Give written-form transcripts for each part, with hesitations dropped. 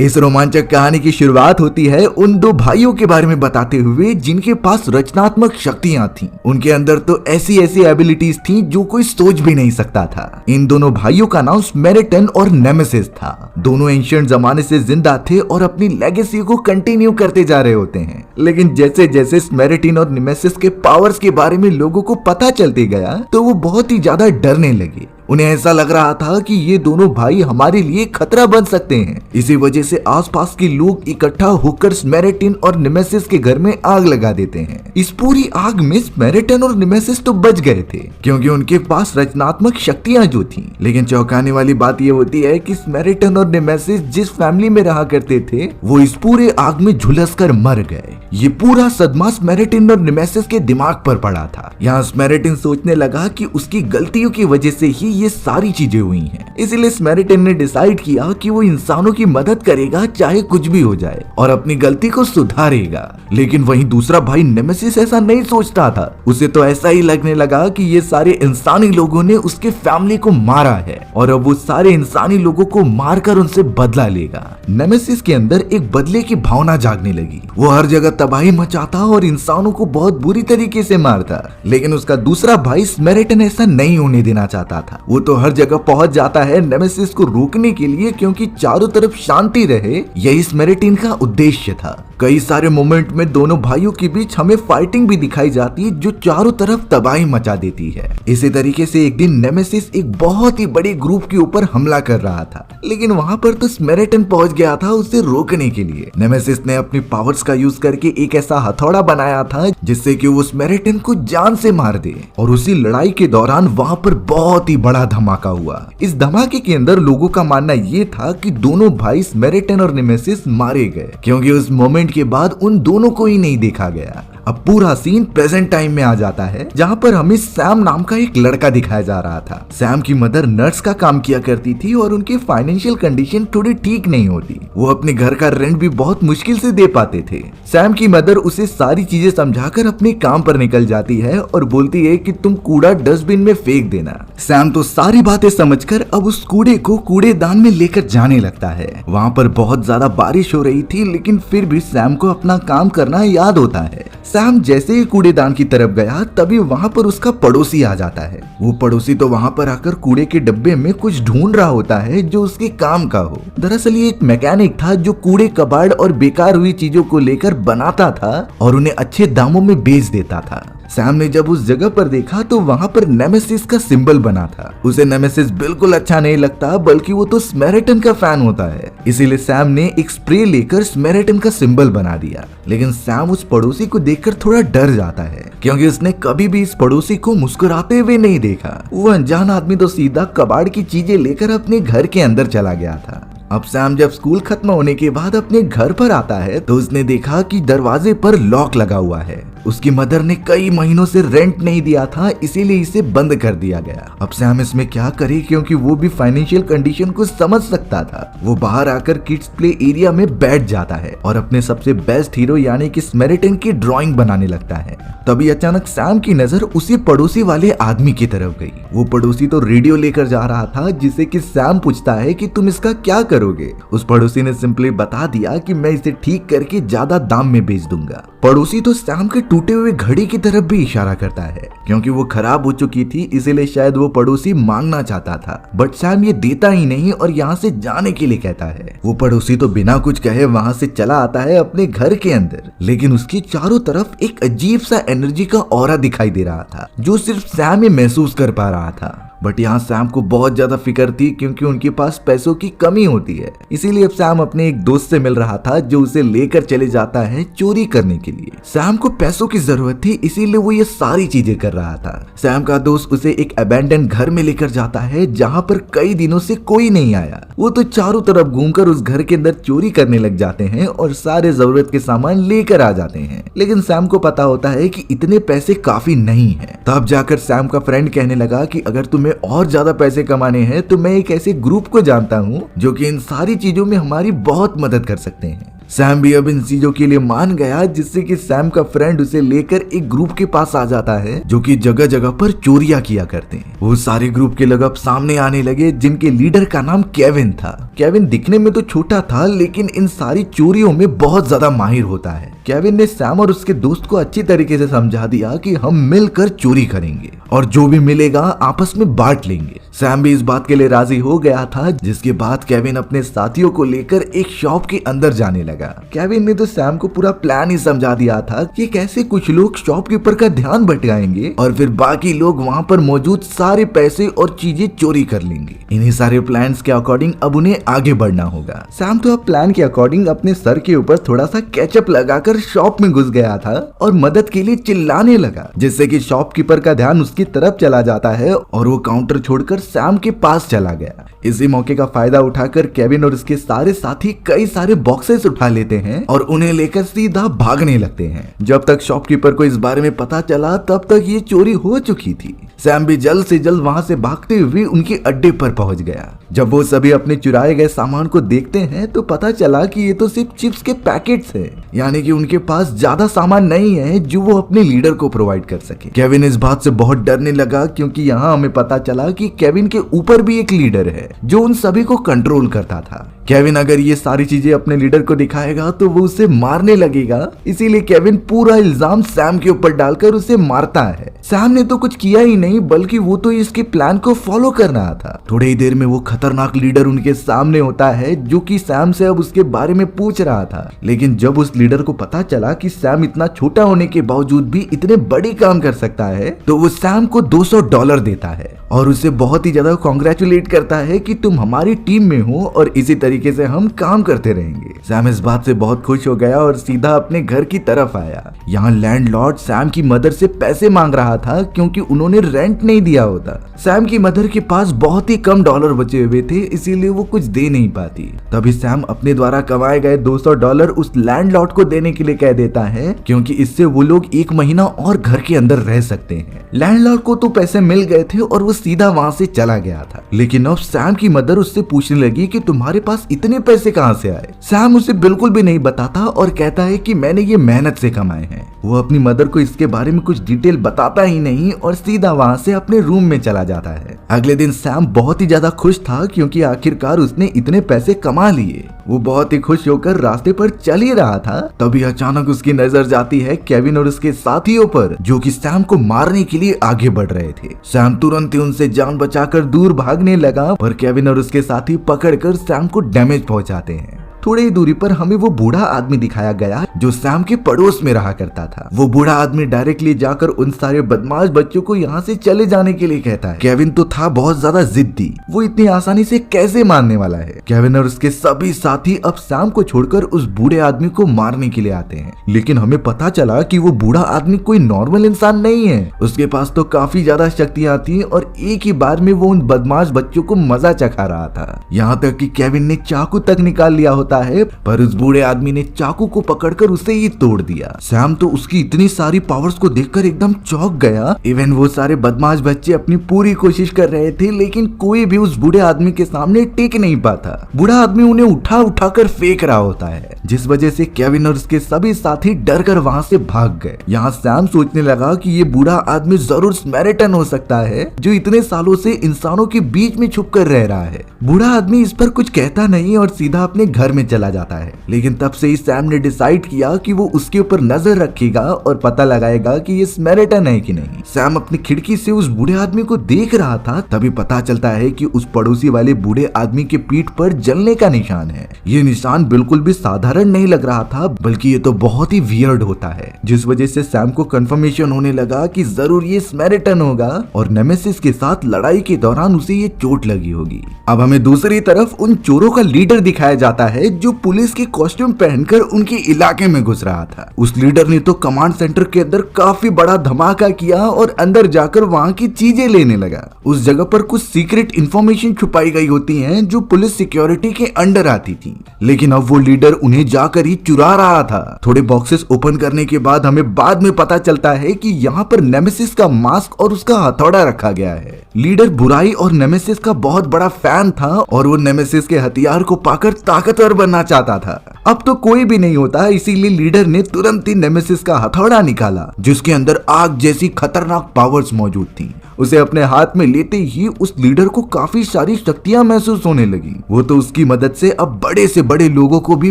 इस रोमांचक कहानी की शुरुआत होती है उन दो भाइयों के बारे में बताते हुए जिनके पास रचनात्मक शक्तियां थीं। उनके अंदर तो ऐसी ऐसी एबिलिटीज थी जो कोई सोच भी नहीं सकता था। इन दोनों भाइयों का नाम स्मेरेटन और नेमेसिस था। दोनों एंशिएंट जमाने से जिंदा थे और अपनी लेगेसी को कंटिन्यू करते जा रहे होते हैं। लेकिन जैसे जैसे स्मेरेटिन और नेमेसिस के पावर्स के बारे में लोगों को पता चलते गया तो वो बहुत ही ज्यादा डरने लगे। उन्हें ऐसा लग रहा था कि ये दोनों भाई हमारे लिए खतरा बन सकते हैं। इसी वजह से आसपास के लोग इकट्ठा होकर स्मेरेटिन और नेमेसिस के घर में आग लगा देते हैं। इस पूरी आग में स्मेरेटिन और नेमेसिस तो बच गए थे क्योंकि उनके पास रचनात्मक शक्तियां जो थी। लेकिन चौंकाने वाली बात ये होती है कि स्मेरेटिन और नेमेसिस जिस फैमिली में रहा करते थे वो इस पूरे आग में झुलस कर मर गए। ये पूरा सदमा स्मेरेटिन और नेमेसिस के दिमाग पर पड़ा था। यहाँ स्मेरेटिन सोचने लगा कि उसकी गलतियों की वजह से ही ये सारी चीजें हुई हैं। इसलिए स्मेरेटिन ने डिसाइड किया कि वो इंसानों की मदद करेगा चाहे कुछ भी हो जाए और अपनी गलती को सुधारेगा। लेकिन वहीं दूसरा भाई नेमेसिस ऐसा नहीं सोचता था। उसे तो ऐसा ही लगने लगा कि ये सारे इंसानी लोगों ने उसके फैमिली को मारा है और अब वो सारे इंसानी लोगों को मारकर उनसे बदला लेगा। नेमेसिस के अंदर एक बदले की भावना जागने लगी। वो हर जगह तबाही मचाता और इंसानों को बहुत बुरी तरीके से मारता। लेकिन उसका दूसरा भाई स्मेरेटिन ऐसा नहीं होने देना चाहता था। वो तो हर जगह पहुंच जाता है नेमेसिस को रोकने के लिए क्योंकि चारों तरफ शांति रहे, यही स्मेरेटिन का उद्देश्य था। कई सारे मोमेंट में दोनों भाइयों के बीच हमें फाइटिंग भी दिखाई जाती है जो चारों तरफ तबाही मचा देती है। इसी तरीके से एक दिन नेमेसिस एक बहुत ही बड़ी ग्रुप के ऊपर हमला कर रहा था, लेकिन वहां पर तो स्मेरेटिन पहुंच गया था उसे रोकने के लिए। नेमेसिस ने अपनी पावर्स का यूज करके एक ऐसा हथौड़ा बनाया था जिससे कि वो स्मेरेटिन को जान से मार दे। और उसी लड़ाई के दौरान वहां पर बहुत ही बड़ा धमाका हुआ। इस धमाके के अंदर लोगों का मानना ये था कि दोनों भाई स्मेरेटिन और नेमेसिस मारे गए क्योंकि उस मोमेंट के बाद उन दोनों को ही नहीं देखा गया। अब पूरा सीन प्रेजेंट टाइम में आ जाता है जहाँ पर हमें सैम नाम का एक लड़का दिखाया जा रहा था। सैम की मदर नर्स का काम किया करती थी और उनकी फाइनेंशियल कंडीशन थोड़ी ठीक नहीं होती। वो अपने घर का रेंट भी बहुत मुश्किल से दे पाते थे। सैम की मदर उसे सारी चीजें समझाकर अपने काम पर निकल जाती है और बोलती है कि तुम कूड़ा डस्टबिन में फेंक देना। सैम तो सारी बातें समझकर अब उस कूड़े को कूड़ेदान में लेकर जाने लगता है। वहाँ पर बहुत ज्यादा बारिश हो रही थी लेकिन फिर भी सैम को अपना काम करना याद होता है। सैम जैसे ही कूड़ेदान की तरफ गया तभी वहाँ पर उसका पड़ोसी आ जाता है। वो पड़ोसी तो वहाँ पर आकर कूड़े के डब्बे में कुछ ढूंढ रहा होता है जो उसके काम का हो। दरअसल ये एक मैकेनिक था जो कूड़े कबाड़ और बेकार हुई चीजों को लेकर बनाता था और उन्हें अच्छे दामों में बेच देता था। सैम ने जब उस जगह पर देखा तो वहाँ पर नेमेसिस का सिंबल बना था। उसे नेमेसिस बिल्कुल अच्छा नहीं लगता बल्कि वो तो स्मेरेटिन का फैन होता है। इसीलिए सैम ने एक स्प्रे लेकर स्मेरेटिन का सिंबल बना दिया। लेकिन सैम उस पड़ोसी को देखकर थोड़ा डर जाता है क्योंकि उसने कभी भी इस पड़ोसी को मुस्कुराते हुए नहीं देखा। वो अनजान आदमी तो सीधा कबाड़ की चीजें लेकर अपने घर के अंदर चला गया था। अब सैम जब स्कूल खत्म होने के बाद अपने घर पर आता है तो उसने देखा कि दरवाजे पर लॉक लगा हुआ है। उसकी मदर ने कई महीनों से रेंट नहीं दिया था इसीलिए इसे बंद कर दिया गया। अब सैम इसमें क्या करे क्योंकि वो भी फाइनेंशियल कंडीशन को समझ सकता था। वो बाहर आकर किड्स प्ले एरिया में बैठ जाता है और अपने सबसे बेस्ट हीरो यानी कि स्मेरेटिन की ड्राइंग बनाने लगता है। तभी अचानक सैम की नजर उसी पड़ोसी वाले आदमी की तरफ गई। वो पड़ोसी तो रेडियो लेकर जा रहा था जिससे कि सैम पूछता है कि तुम इसका क्या करोगे। उस पड़ोसी ने सिंपली बता दिया कि मैं इसे ठीक करके ज्यादा दाम में बेच दूंगा। पड़ोसी तो सैम के टूटे हुए घड़ी की तरफ भी इशारा करता है क्योंकि वो खराब हो चुकी थी इसीलिए शायद वो पड़ोसी मांगना चाहता था। बट सैम ये देता ही नहीं और यहाँ से जाने के लिए कहता है। वो पड़ोसी तो बिना कुछ कहे वहाँ से चला आता है अपने घर के अंदर। लेकिन उसके चारों तरफ एक अजीब सा एनर्जी का ऑरा दिखाई दे रहा था जो सिर्फ सैम ही महसूस कर पा रहा था। बट यहाँ सैम को बहुत ज्यादा फिक्र थी क्योंकि उनके पास पैसों की कमी होती है। इसीलिए अब सैम अपने एक दोस्त से मिल रहा था जो उसे लेकर चले जाता है चोरी करने के लिए। सैम को पैसों की जरूरत थी इसीलिए वो ये सारी चीजें कर रहा था। सैम का दोस्त उसे एक अबैंडन घर में लेकर जाता है जहाँ पर कई दिनों से कोई नहीं आया। वो तो चारों तरफ घूमकर उस घर के अंदर चोरी करने लग जाते हैं और सारे जरूरत के सामान लेकर आ जाते हैं। लेकिन सैम को पता होता है कि इतने पैसे काफी नहीं है। तब जाकर सैम का फ्रेंड कहने लगा कि अगर तुम्हें और ज्यादा पैसे कमाने हैं तो मैं एक ऐसे ग्रुप को जानता हूँ जो कि इन सारी चीजों में हमारी बहुत मदद कर सकते हैं। सैम भी अब इन चीजों के लिए मान गया, जिससे कि सैम का फ्रेंड उसे लेकर एक ग्रुप के पास आ जाता है जो कि जगह जगह पर चोरियां किया करते हैं। वो सारे ग्रुप के लोग अब सामने आने लगे, जिनके लीडर का नाम केविन था। केविन दिखने में तो छोटा था, लेकिन इन सारी चोरियों में बहुत ज्यादा माहिर होता है। केविन ने सैम और उसके दोस्त को अच्छी तरीके से समझा दिया कि हम मिलकर चोरी करेंगे और जो भी मिलेगा आपस में बांट लेंगे। सैम भी इस बात के लिए राजी हो गया था, जिसके बाद केविन अपने साथियों को लेकर एक शॉप के अंदर जाने लगा। केविन ने तो सैम को पूरा प्लान ही समझा दिया था कि कैसे कुछ लोग शॉपकीपर का ध्यान भटकाएंगे और फिर बाकी लोग वहां पर मौजूद सारे पैसे और चीजें चोरी कर लेंगे। इन्हीं सारे प्लान्स के अकॉर्डिंग अब उन्हें आगे बढ़ना होगा। सैम तो अब प्लान के अकॉर्डिंग अपने सर के ऊपर थोड़ा सा केचप लगाकर शॉप में घुस गया था और मदद के लिए चिल्लाने लगा, जिससे कि शॉपकीपर का ध्यान उसकी तरफ चला जाता है और वो काउंटर छोड़कर सैम के पास चला गया। इसी मौके का फायदा उठाकर केविन और उसके सारे साथी कई सारे बॉक्सेस उठा लेते हैं और उन्हें लेकर सीधा भागने लगते हैं। जब तक शॉपकीपर को इस बारे में पता चला तब तक ये चोरी हो चुकी थी। सैम भी जल्द से जल्द वहां से भागते हुए उनके अड्डे पर पहुंच गया। जब वो सभी अपने चुराए गए सामान को देखते हैं तो पता चला कि ये तो सिर्फ चिप्स के पैकेट्स हैं, यानी कि उनके पास ज्यादा सामान नहीं है जो वो अपने लीडर को प्रोवाइड कर सके। केविन इस बात से बहुत डरने लगा, क्योंकि यहाँ हमें पता चला कि केविन के ऊपर भी एक लीडर है जो उन सभी को कंट्रोल करता था। केविन अगर ये सारी चीजें अपने लीडर को दिखाएगा तो वो उसे मारने लगेगा, इसीलिए केविन पूरा इल्जाम सैम के ऊपर डालकर उसे मारता है। सैम ने तो कुछ किया ही नहीं, बल्कि वो तो इसके प्लान को फॉलो कर रहा था। थोड़ी ही देर में वो खतरनाक लीडर उनके सामने होता है, जो कि सैम से अब उसके बारे में पूछ रहा था। लेकिन जब उस लीडर को पता चला कि सैम इतना छोटा होने के बावजूद भी इतने बड़ी काम कर सकता है, तो वो सैम को $200 देता है और उसे बहुत ही ज्यादा कॉन्ग्रेचुलेट करता है कि तुम हमारी टीम में हो और इसी तरीके से हम काम करते रहेंगे। सैम इस बात से बहुत खुश हो गया और सीधा अपने घर की तरफ आया। यहाँ लैंडलॉर्ड सैम की मदर से पैसे मांग रहा था, क्योंकि उन्होंने रेंट नहीं दिया होता। सैम की मदर के पास बहुत ही कम डॉलर बचे हुए थे, इसीलिए वो कुछ दे नहीं पाती। तभी सैम अपने द्वारा कमाए गए $200 उस लैंडलॉर्ड को देने के लिए कह देता है, क्योंकि इससे वो लोग 1 महीना और घर के अंदर रह सकते हैं। लैंडलॉर्ड को तो पैसे मिल गए थे और वो सीधा वहां से चला गया था। लेकिन अब सैम की मदर उससे पूछने लगी कि तुम्हारे पास इतने पैसे कहां से आए। सैम उसे बिल्कुल भी नहीं बताता और कहता है कि मैंने ये मेहनत से कमाए हैं। वो अपनी मदर को इसके बारे में कुछ डिटेल बताता ही नहीं और सीधा वहां से अपने रूम में चला जाता है। अगले दिन सैम बहुत ही ज्यादा खुश था, क्योंकि आखिरकार उसने इतने पैसे कमा लिए। वो बहुत ही खुश होकर रास्ते पर चल ही रहा था, तभी अचानक उसकी नजर जाती है केविन और उसके साथियों पर, जो कि सैम को मारने के लिए आगे बढ़ रहे थे। सैम तुरंत ही उनसे जान बचाकर दूर भागने लगा, पर केविन और उसके साथी पकड़कर सैम को डैमेज पहुंचाते हैं। थोड़ी ही दूरी पर हमें वो बूढ़ा आदमी दिखाया गया जो सैम के पड़ोस में रहा करता था। वो बूढ़ा आदमी डायरेक्टली जाकर उन सारे बदमाश बच्चों को यहाँ से चले जाने के लिए कहता है। केविन तो था बहुत ज्यादा जिद्दी, वो इतनी आसानी से कैसे मानने वाला है। केविन और उसके सभी साथी अब सैम को छोड़कर उस बूढ़े आदमी को मारने के लिए आते हैं, लेकिन हमें पता चला कि वो बूढ़ा आदमी कोई नॉर्मल इंसान नहीं है। उसके पास तो काफी ज्यादा शक्तियां थी और एक ही बार में वो उन बदमाश बच्चों को मजा चखा रहा था। यहाँ तक कि केविन ने चाकू तक निकाल लिया होता है, पर उस बूढ़े आदमी ने चाकू को पकड़कर उसे ही तोड़ दिया। सैम तो उसकी इतनी सारी पावर्स को देखकर एकदम चौंक गया। इवन वो सारे बदमाश बच्चे अपनी पूरी कोशिश कर रहे थे, लेकिन कोई भी उस बूढ़े आदमी के सामने टिक नहीं पाता। बूढ़ा आदमी उन्हें उठा उठा कर फेंक रहा होता है, जिस वजह से केविन और उसके सभी साथी डर कर वहाँ से भाग गए। यहाँ सैम सोचने लगा कि ये बूढ़ा आदमी जरूर स्मैरिटन हो सकता है, जो इतने सालों से इंसानों के बीच में छुप कर रह रहा है। बूढ़ा आदमी इस पर कुछ कहता नहीं और सीधा अपने घर में चला जाता है। लेकिन तब से ही सैम ने डिसाइड किया कि वो उसके ऊपर नजर रखेगा और पता लगाएगा कि ये स्मैरिटन है कि नहीं। सैम अपनी खिड़की से उस बूढ़े आदमी को देख रहा था, तभी पता चलता है कि उस पड़ोसी वाले बूढ़े आदमी के पीठ पर जलने का निशान है। ये निशान बिल्कुल भी साधारण नहीं लग रहा था, बल्कि ये तो बहुत ही वियर्ड होता है, जिस वजह से सैम को कंफर्मेशन होने लगा कि जरूर ये स्मैरिटन होगा और नेमेसिस के साथ लड़ाई के दौरान उसे ये चोट लगी होगी। अब हमें दूसरी तरफ उन चोरों का लीडर दिखाया जाता है, जो पुलिस के कॉस्ट्यूम पहनकर उनके इलाके में घुस रहा था। उस लीडर ने तो कमांड सेंटर के अंदर काफी बड़ा धमाका किया और अंदर जाकर वहाँ की चीजें लेने लगा। उस जगह पर कुछ सीक्रेट इंफॉर्मेशन छुपाई गई होती हैं, जो पुलिस सिक्योरिटी के अंडर आती थी, लेकिन अब वो लीडर उन्हें जाकर ही चुरा रहा था। थोड़े बॉक्सेस ओपन करने के बाद हमें बाद में पता चलता है कि यहाँ पर नेमेसिस का मास्क और उसका हथौड़ा रखा गया है। लीडर बुराई और नेमेसिस का बहुत बड़ा फैन था और वो नेमेसिस के हथियार को पाकर ताकतवर बनना चाहता था। अब तो कोई भी नहीं होता, इसीलिए लीडर ने तुरंत ही नेमेसिस का हथौड़ा निकाला जिसके अंदर आग जैसी खतरनाक पावर्स मौजूद थी। उसे अपने हाथ में लेते ही उस लीडर को काफी सारी शक्तियां महसूस होने लगी। वो तो उसकी मदद से अब बड़े से बड़े लोगों को भी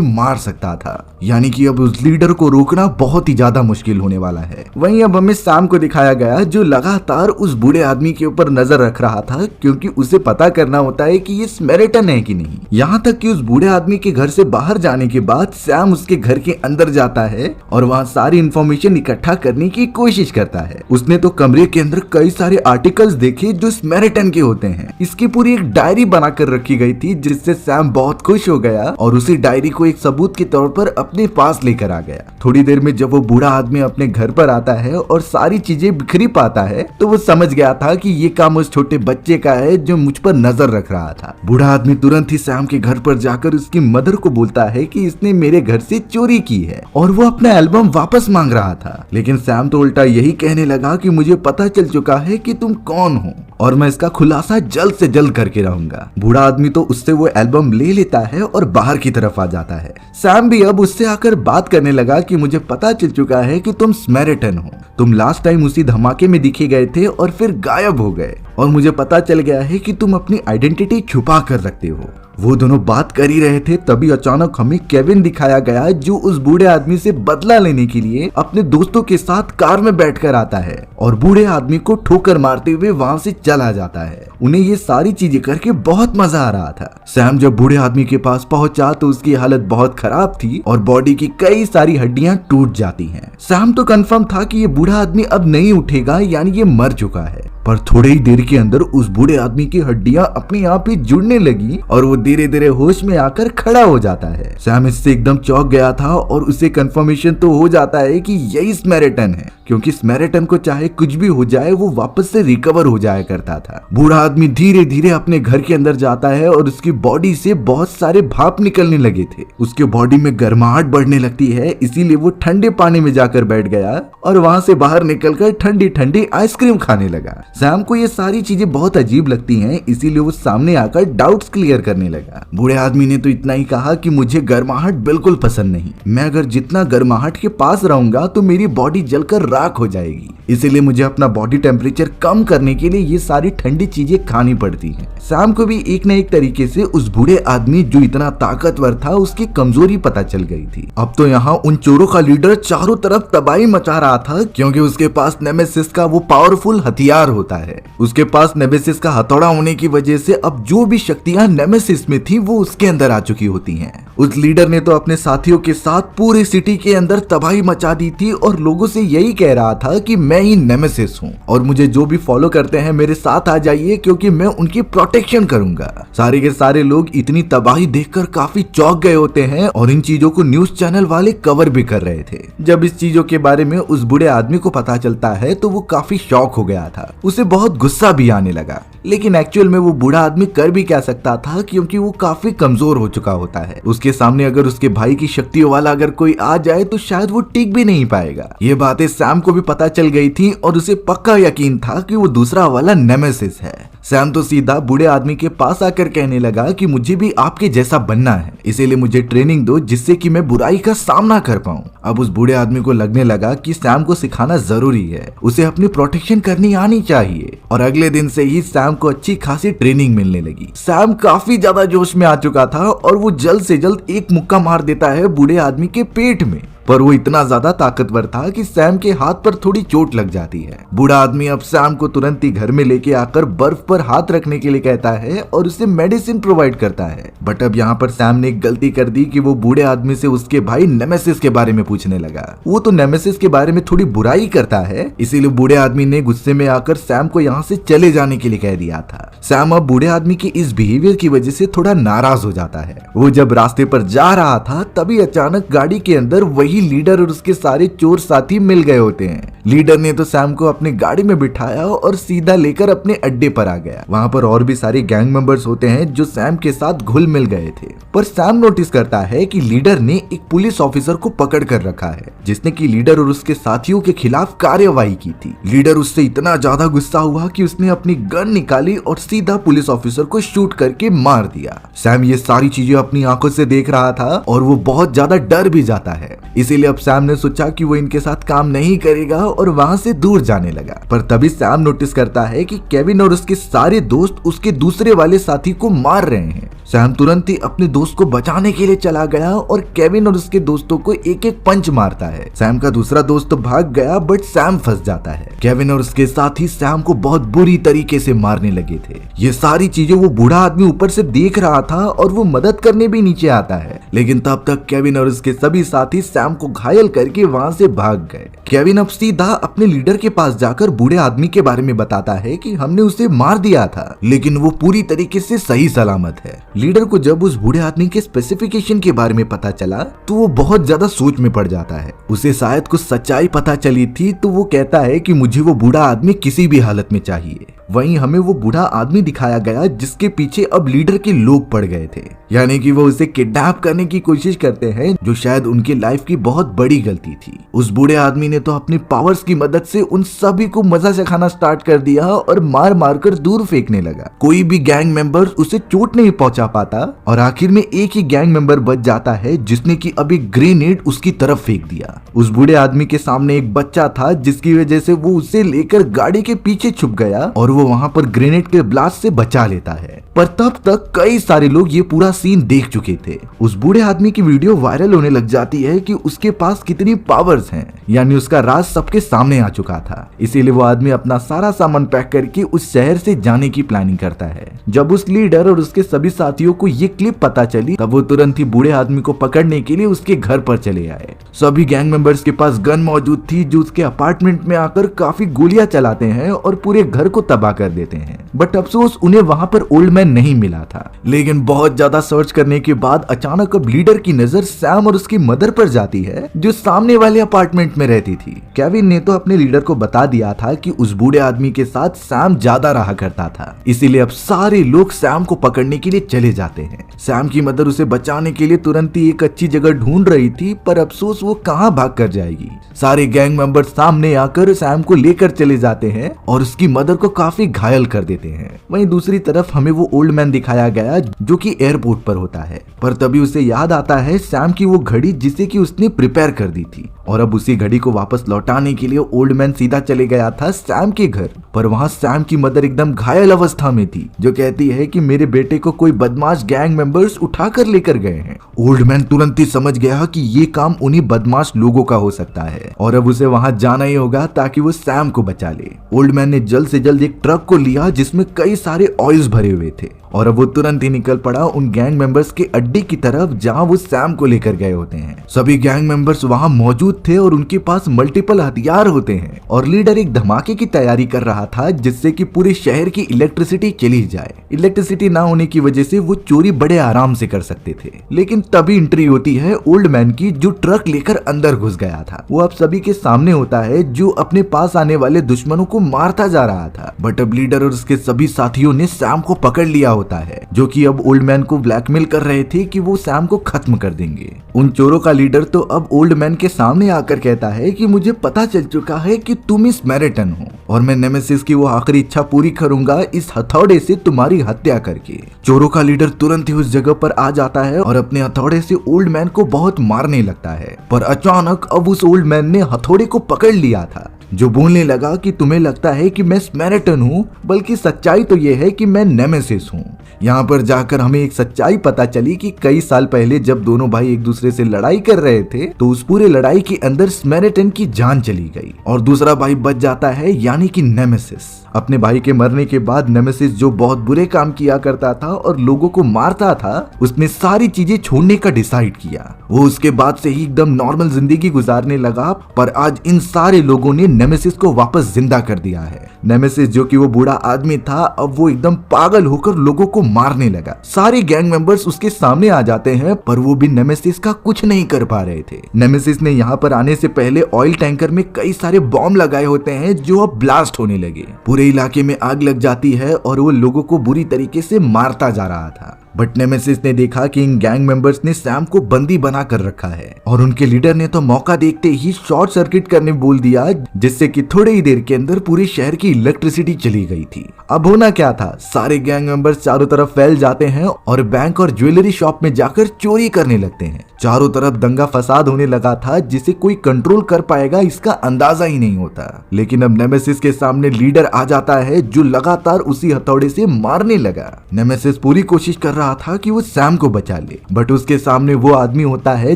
मार सकता था, यानी कि अब उस लीडर को रोकना बहुत ही ज्यादा मुश्किल होने वाला है। वहीं अब हमें सैम को दिखाया गया जो लगातार उस बूढ़े आदमी के ऊपर नजर रख रहा था, क्योंकि उसे पता करना होता है कि ये स्मेरेटन है कि नहीं। यहाँ तक कि उस बूढ़े आदमी के घर से बाहर जाने के बाद सैम उसके घर के अंदर जाता है और वहाँ सारी इंफॉर्मेशन इकट्ठा करने की कोशिश करता है। उसने तो कमरे के अंदर कई सारे आर्टिकल्स देखे जो स्मेरेटन के होते हैं। इसकी पूरी एक डायरी बनाकर रखी गई थी जिससे सैम बहुत खुश हो गया और उसी डायरी को एक सबूत के तौर पर अपने पास लेकर आ गया। थोड़ी देर में जब वो बूढ़ा आदमी अपने घर पर आता है और सारी चीजें बिखरी पाता है तो वो समझ गया था कि ये काम उस छोटे बच्चे का है जो मुझ पर नजर रख रहा था। बूढ़ा आदमी तुरंत ही सैम के घर पर जाकर उसकी मदर को बोलता है कि इसने मेरे घर से चोरी की है और वो अपना एल्बम वापस मांग रहा था। लेकिन सैम तो उल्टा यही कहने लगा कि मुझे पता चल चुका है कि तुम कौन हो और मैं इसका खुलासा जल्द से जल्द करके रहूंगा। बूढ़ा आदमी तो उससे वो एल्बम ले लेता है और बाहर की तरफ आ जाता है। सैम भी अब उससे आकर बात करने लगा कि मुझे पता चल चुका है कि तुम स्मेरेटन हो। तुम लास्ट टाइम उसी धमाके में दिखे गए थे और फिर गायब हो गए और मुझे पता चल गया है कि तुम अपनी आइडेंटिटी छुपा कर रखते हो। वो दोनों बात कर ही रहे थे तभी अचानक हमें केविन दिखाया गया जो उस बूढ़े आदमी से बदला लेने के लिए अपने दोस्तों के साथ कार में बैठकर आता है और बूढ़े आदमी को ठोकर मारते हुए वहां से चला जाता है। उन्हें ये सारी चीजें करके बहुत मजा आ रहा था। सैम जब बूढ़े आदमी के पास पहुंचा तो उसकी हालत बहुत खराब थी और बॉडी की कई सारी हड्डियां टूट जाती हैं। सैम तो कंफर्म था कि ये बूढ़ा आदमी अब नहीं उठेगा, यानी ये मर चुका है। पर थोड़ी ही देर के अंदर उस बूढ़े आदमी की हड्डियां अपने आप ही जुड़ने लगी और वो धीरे धीरे होश में आकर खड़ा हो जाता है। सैम इससे एकदम चौंक गया था और उसे कंफर्मेशन तो हो जाता है कि यही स्मेरेटन है, क्योंकि स्मेरेटन को चाहे कुछ भी हो जाए वो वापस से रिकवर हो जाया करता था। बूढ़ा आदमी धीरे धीरे अपने घर के अंदर जाता है और उसकी बॉडी से बहुत सारे भाप निकलने लगे थे। उसके बॉडी में गर्माहट बढ़ने लगती है, इसीलिए वो ठंडे पानी में जाकर बैठ गया और वहां से बाहर निकलकर ठंडी ठंडी आइसक्रीम खाने लगा। सैम को ये सारी चीजें बहुत अजीब लगती हैं, इसीलिए वो सामने आकर डाउट्स क्लियर करने लगा। बूढ़े आदमी ने तो इतना ही कहा कि मुझे गर्माहट बिल्कुल पसंद नहीं। मैं अगर जितना गर्माहट के पास रहूंगा तो मेरी बॉडी जलकर राख हो जाएगी, इसीलिए मुझे अपना बॉडी टेम्परेचर कम करने के लिए ये सारी ठंडी चीजें खानी पड़ती हैं। सैम को भी एक न एक तरीके से उस बूढ़े आदमी जो इतना ताकतवर था उसकी कमजोरी पता चल गई थी। अब तो यहाँ उन चोरों का लीडर चारों तरफ तबाही मचा रहा था, क्योंकि उसके पास नेमेसिस का वो पावरफुल हथियार होता है। उसके पास नेमेसिस का हथौड़ा होने की वजह से अब जो भी शक्तियां नेमेसिस में थी वो उसके अंदर आ चुकी होती हैं। उस लीडर ने तो अपने साथियों के साथ पूरी सिटी के अंदर तबाही मचा दी थी और लोगों से यही कह रहा था कि मैं ही नेमेसिस हूँ और मुझे जो भी फॉलो करते हैं मेरे साथ आ जाइए, क्योंकि मैं उनकी प्रोटेक्शन करूंगा। सारे के सारे लोग इतनी तबाही देखकर काफी चौंक गए होते हैं और इन चीजों को न्यूज चैनल वाले कवर भी कर रहे थे। जब इस चीजों के बारे में उस बूढ़े आदमी को पता चलता है तो वो काफी शॉक हो गया था। उसे बहुत गुस्सा भी आने लगा, लेकिन एक्चुअल में वो बूढ़ा आदमी कर भी क्या सकता था, क्योंकि वो काफी कमजोर हो चुका होता है। उसके सामने अगर उसके भाई की शक्तियों वाला अगर कोई आ जाए तो शायद वो टिक भी नहीं पाएगा। ये बातें सैम को भी पता चल गई थी और उसे पक्का यकीन था कि वो दूसरा वाला नेमेसिस है। सैम तो सीधा बूढ़े आदमी के पास आकर कहने लगा कि मुझे भी आपके जैसा बनना है, इसीलिए मुझे ट्रेनिंग दो जिससे कि मैं बुराई का सामना कर पाऊं। अब उस बूढ़े आदमी को लगने लगा कि सैम को सिखाना जरूरी है, उसे अपनी प्रोटेक्शन करनी आनी चाहिए और अगले दिन से ही सैम को अच्छी खासी ट्रेनिंग मिलने लगी। सैम काफी ज्यादा जोश में आ चुका था और वो जल्द से जल्द एक मुक्का मार देता है बूढ़े आदमी के पेट में, पर वो इतना ज्यादा ताकतवर था कि सैम के हाथ पर थोड़ी चोट लग जाती है। बूढ़ा आदमी अब सैम को तुरंत ही घर में लेके आकर बर्फ पर हाथ रखने के लिए कहता है और उसे मेडिसिन प्रोवाइड करता है। बट अब यहाँ पर सैम ने एक गलती कर दी कि वो बूढ़े आदमी से उसके भाई नेमेसिस के बारे में पूछने लगा। वो तो नेमेसिस के बारे में थोड़ी बुराई करता है, इसीलिए बूढ़े आदमी ने गुस्से में आकर सैम को यहाँ से चले जाने के लिए कह दिया था। सैम अब बूढ़े आदमी के इस बिहेवियर की वजह से थोड़ा नाराज हो जाता है। वो जब रास्ते पर जा रहा था तभी अचानक गाड़ी के अंदर वही ही लीडर और उसके सारे चोर साथी मिल गए होते हैं। लीडर ने तो सैम को अपने गाड़ी में बिठाया और सीधा लेकर अपने अड्डे पर आ गया। वहाँ पर और भी सारे गैंग मेंबर्स होते हैं जो सैम के साथ घुल मिल गए थे, पर सैम नोटिस करता है कि लीडर ने एक पुलिस ऑफिसर को पकड़ कर रखा है जिसने कि लीडर और उसके साथियों के खिलाफ कार्यवाही की थी। लीडर उससे इतना ज्यादा गुस्सा हुआ कि उसने अपनी गन निकाली और सीधा पुलिस ऑफिसर को शूट करके मार दिया। सैम ये सारी चीजें अपनी आंखों से देख रहा था और वो बहुत ज्यादा डर भी जाता है। इसीलिए अब सैम ने सोचा कि वो इनके साथ काम नहीं करेगा और वहां से दूर जाने लगा। पर तभी सैम नोटिस करता है कि केविन और उसके सारे दोस्त उसके दूसरे वाले साथी को मार रहे हैं। सैम तुरंत ही अपने दोस्त को बचाने के लिए चला गया और केविन और उसके दोस्तों को एक एक पंच मारता है। सैम का दूसरा दोस्त तो भाग गया बट सैम फंस जाता है। केविन और उसके साथी सैम को बहुत बुरी तरीके से मारने लगे थे। ये सारी चीजें वो बूढ़ा आदमी ऊपर से देख रहा था और वो मदद करने भी नीचे आता है, लेकिन तब तक केविन और उसके सभी साथी सैम को घायल करके वहां से भाग गए। केविन अब सीधा अपने लीडर के पास जाकर बूढ़े आदमी के बारे में बताता है कि हमने उसे मार दिया था लेकिन वो पूरी तरीके से सही सलामत है। लीडर को जब उस बूढ़े आदमी के स्पेसिफिकेशन के बारे में पता चला तो वो बहुत ज्यादा सोच में पड़ जाता है। उसे शायद कुछ सच्चाई पता चली थी तो वो कहता है कि मुझे वो बूढ़ा आदमी किसी भी हालत में चाहिए। वहीं हमें वो बूढ़ा आदमी दिखाया गया जिसके पीछे अब लीडर के लोग पड़ गए थे, यानी कि वो उसे किडनैप करने की कोशिश करते हैं जो शायद उनके लाइफ की बहुत बड़ी गलती थी। उस बूढ़े आदमी ने तो अपनी पावर्स की मदद से उन सभी को मजा चखाना स्टार्ट कर दिया और मार मार कर दूर फेंकने लगा। कोई भी गैंग मेंबर उसे चोट नहीं पहुंचा पाता और आखिर में एक ही गैंग मेंबर बच जाता है जिसने की अब एक ग्रेनेड उसकी तरफ फेंक दिया। उस बूढ़े आदमी के सामने एक बच्चा था जिसकी वजह से वो उसे लेकर गाड़ी के पीछे छुप गया और वो वहां पर ग्रेनेड के ब्लास्ट से बचा लेता है। पर तब तक कई सारे लोग ये पूरा सीन देख चुके थे। उस बूढ़े आदमी की वीडियो वायरल होने लग जाती है कि उसके पास कितनी पावर्स हैं, यानी उसका राज सबके सामने आ चुका था। इसीलिए वो आदमी अपना सारा सामान पैक करके उस शहर से जाने की प्लानिंग करता है। जब उस लीडर और उसके सभी साथियों को ये क्लिप पता चली तब वो तुरंत ही बूढ़े आदमी को पकड़ने के लिए उसके घर पर चले आए। सभी गैंग मेंबर्स के पास गन मौजूद थी जो उसके अपार्टमेंट में आकर काफी गोलियां चलाते हैं और पूरे घर को तबाह कर देते हैं। बट अफसोस उन्हें वहां पर ओल्ड मैन नहीं मिला था। लेकिन बहुत ज्यादा सर्च करने के बाद अचानक अब लीडर की नजर सैम और उसकी मदर पर जाती है जो सामने वाले अपार्टमेंट में रहती थी। केविन ने तो अपने लीडर को बता दिया था कि उस बूढ़े आदमी के साथ सैम ज्यादा रहा करता था, इसीलिए अब सारे लोग सैम को पकड़ने के लिए चले जाते हैं। सैम की मदर उसे बचाने के लिए तुरंत ही एक अच्छी जगह ढूंढ रही थी, पर अफसोस वो कहां भाग कर जाएगी। सारे गैंग मेंबर सामने आकर सैम को लेकर चले जाते हैं और उसकी मदर को काफी घायल कर देते हैं। वहीं दूसरी तरफ हमें वो ओल्ड मैन दिखाया गया जो कि एयरपोर्ट पर होता है, पर तभी उसे याद आता है सैम की वो घड़ी जिसे कि उसने प्रिपेयर कर दी थी और अब उसी घड़ी को वापस लौटाने के लिए ओल्ड मैन सीधा चले गया था सैम के घर। पर वहां सैम की मदर एकदम घायल अवस्था में थी जो कहती है कि मेरे बेटे को कोई बदमाश गैंग मेंबर्स उठाकर लेकर गए हैं। ओल्ड मैन तुरंत ही समझ गया कि ये काम उन्हीं बदमाश लोगों का हो सकता है और अब उसे वहां जाना ही होगा ताकि वो सैम को बचा ले। ओल्ड मैन ने जल्द से जल्द एक ट्रक को लिया जिसमें कई सारे ऑयल्स भरे हुए थे और अब वो तुरंत ही निकल पड़ा उन गैंग मेंबर्स के अड्डे की तरफ जहां वो सैम को लेकर गए होते हैं। सभी गैंग मेंबर्स वहां मौजूद थे और उनके पास मल्टीपल हथियार होते हैं और लीडर एक धमाके की तैयारी कर रहा था जिससे कि पूरे शहर की इलेक्ट्रिसिटी चली जाए। इलेक्ट्रिसिटी ना होने की वजह से वो चोरी बड़े आराम से कर सकते थे, लेकिन तभी एंट्री होती है ओल्ड मैन की जो ट्रक लेकर अंदर घुस गया था। वो अब सभी के सामने होता है जो अपने पास आने वाले दुश्मनों को मारता जा रहा था। बट अब लीडर और उसके सभी साथियों ने सैम को पकड़ लिया होता है जो कि अब ओल्ड मैन को ब्लैकमेल कर रहे थे कि वो सैम को खत्म कर देंगे। उन चोरों का लीडर तो अब ओल्ड मैन के सामने आकर कहता है कि मुझे पता चल चुका है कि तुम इस मैरिटन हो और मैं नेमेसिस की वो आखिरी इच्छा पूरी करूंगा इस हथौड़े से तुम्हारी हत्या करके। चोरों का लीडर तुरंत ही उस जगह पर आ जाता है और अपने हथौड़े से ओल्ड मैन को बहुत मारने लगता है, पर अचानक अब उस ओल्ड मैन ने हथौड़े को पकड़ लिया था जो बोलने लगा कि तुम्हें लगता है कि मैं स्मैरिटन हूँ, बल्कि सच्चाई तो ये है कि मैं नेमेसिस हूँ। यहाँ पर जाकर हमें एक सच्चाई पता चली कि कई साल पहले जब दोनों भाई एक दूसरे से लड़ाई कर रहे थे तो उस पूरे लड़ाई के अंदर स्मैरिटन की जान चली गई और दूसरा भाई बच जाता है, यानी कि नेमेसिस। अपने भाई के मरने के बाद नेमेसिस जो बहुत बुरे काम किया करता था और लोगों को मारता था, उसने सारी चीजें छोड़ने का डिसाइड किया। वो उसके बाद से ही एकदम नॉर्मल जिंदगी गुजारने लगा, पर आज इन सारे लोगों ने नेमेसिस को वापस जिंदा कर दिया है। नेमेसिस जो कि वो बूढ़ा आदमी था, अब वो एकदम पागल होकर लोगों को मारने लगा। सारे गैंग मेंबर्स उसके सामने आ जाते हैं, पर वो भी नेमेसिस का कुछ नहीं कर पा रहे थे। नेमेसिस ने यहाँ पर आने से पहले ऑयल टैंकर में कई सारे बॉम्ब लगाए होते हैं जो अब ब्लास्ट होने लगे। पूरे इलाके में आग लग जाती है और वो लोगों को बुरी तरीके से मारता जा रहा था। बट नेमेसिस ने देखा कि इन गैंग मेंबर्स ने सैम को बंदी बना कर रखा है और उनके लीडर ने तो मौका देखते ही शॉर्ट सर्किट करने बोल दिया, जिससे कि थोड़ी ही देर के अंदर पूरे शहर की इलेक्ट्रिसिटी चली गई थी। अब होना क्या था, सारे गैंग मेंबर्स चारों तरफ फैल जाते हैं और बैंक और ज्वेलरी शॉप में जाकर चोरी करने लगते हैं। चारों तरफ दंगा फसाद होने लगा था, जिसे कोई कंट्रोल कर पाएगा इसका अंदाजा ही नहीं होता। लेकिन अब नेमेसिस के सामने लीडर आ जाता है जो लगातार उसी हथौड़े से मारने लगा। नेमेसिस पूरी कोशिश कर रहा था कि वो सैम को बचा ले, बट उसके सामने वो आदमी होता है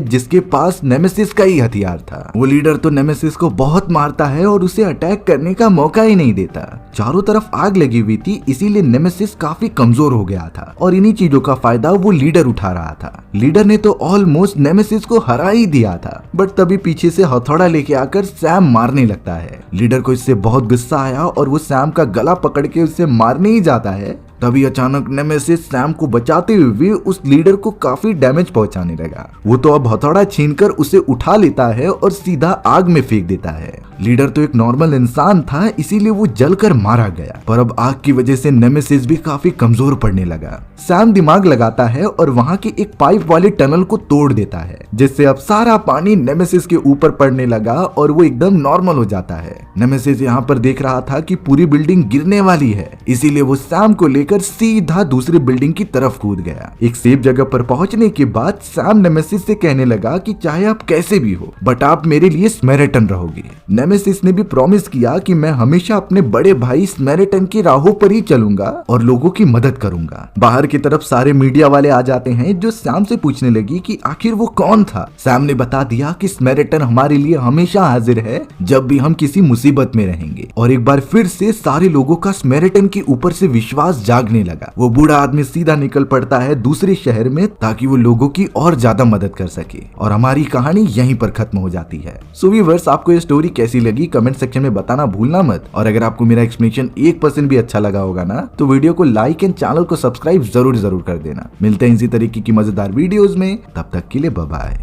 जिसके पास नेमेसिस का ही हथियार था। वो लीडर तो नेमेसिस को बहुत मारता है और उसे अटैक करने का मौका ही नहीं देता। चारों तरफ आग लगी हुई थी, इसीलिए नेमेसिस काफी कमजोर हो गया था और इन्हीं चीजों का फायदा वो लीडर उठा रहा था। लीडर ने तो ऑलमोस्ट नेमेसिस को हरा ही दिया था, बट तभी पीछे से हथौड़ा लेके आकर सैम मारने लगता है। लीडर को इससे बहुत गुस्सा आया और वो सैम का गला पकड़ के उसे मारने ही जाता है। तभी अचानक नेमेसिस सैम को बचाते हुए उस लीडर को काफी डैमेज पहुंचाने लगा। वो तो अब हथौड़ा छीनकर उसे उठा लेता है और सीधा आग में फेंक देता है। लीडर तो एक नॉर्मल इंसान था, इसीलिए वो जलकर मारा गया, पर अब आग की वजह से नेमेसिस भी काफी कमजोर पड़ने लगा। सैम दिमाग लगाता है और वहां के एक पाइप वाले टनल को तोड़ देता है, जिससे अब सारा पानी नेमेसिस के ऊपर पड़ने लगा और वो एकदम नॉर्मल हो जाता है। नेमेसिस यहाँ पर देख रहा था कि पूरी बिल्डिंग गिरने वाली है, इसीलिए वो सैम को लेकर सीधा दूसरी बिल्डिंग की तरफ कूद गया। एक सेफ जगह पर पहुंचने के बाद सैम नेमेसिस से कहने लगा कि चाहे आप कैसे भी हो, बट आप मेरे लिए स्मैरिटन रहोगे। नेमेसिस ने भी प्रॉमिस किया कि मैं हमेशा अपने बड़े भाई स्मैरिटन की राहों पर ही चलूंगा और लोगों की मदद करूंगा। बाहर की तरफ सारे मीडिया वाले आ जाते हैं जो सैम से पूछने लगी कि आखिर वो कौन था। सैम ने बता दिया कि स्मैरिटन हमारे लिए हमेशा हाजिर है जब भी हम किसी मुसीबत में रहेंगे। और एक बार फिर से सारे लोगों का स्मैरिटन के ऊपर से विश्वास जागने लगा। वो बूढ़ा आदमी सीधा निकल पड़ता है दूसरे शहर में ताकि वो लोगों की और ज्यादा मदद कर सके और हमारी कहानी यहीं पर खत्म हो जाती है। सो व्यूअर्स, आपको ये स्टोरी कैसी लगी कमेंट सेक्शन में बताना भूलना मत। और अगर आपको मेरा एक्सप्लेनेशन 1% भी अच्छा लगा होगा ना, तो वीडियो को लाइक एंड चैनल को सब्सक्राइब जरूर कर देना। मिलते हैं इसी तरीके की मजेदार वीडियोस में, तब तक के लिए बाय बाय।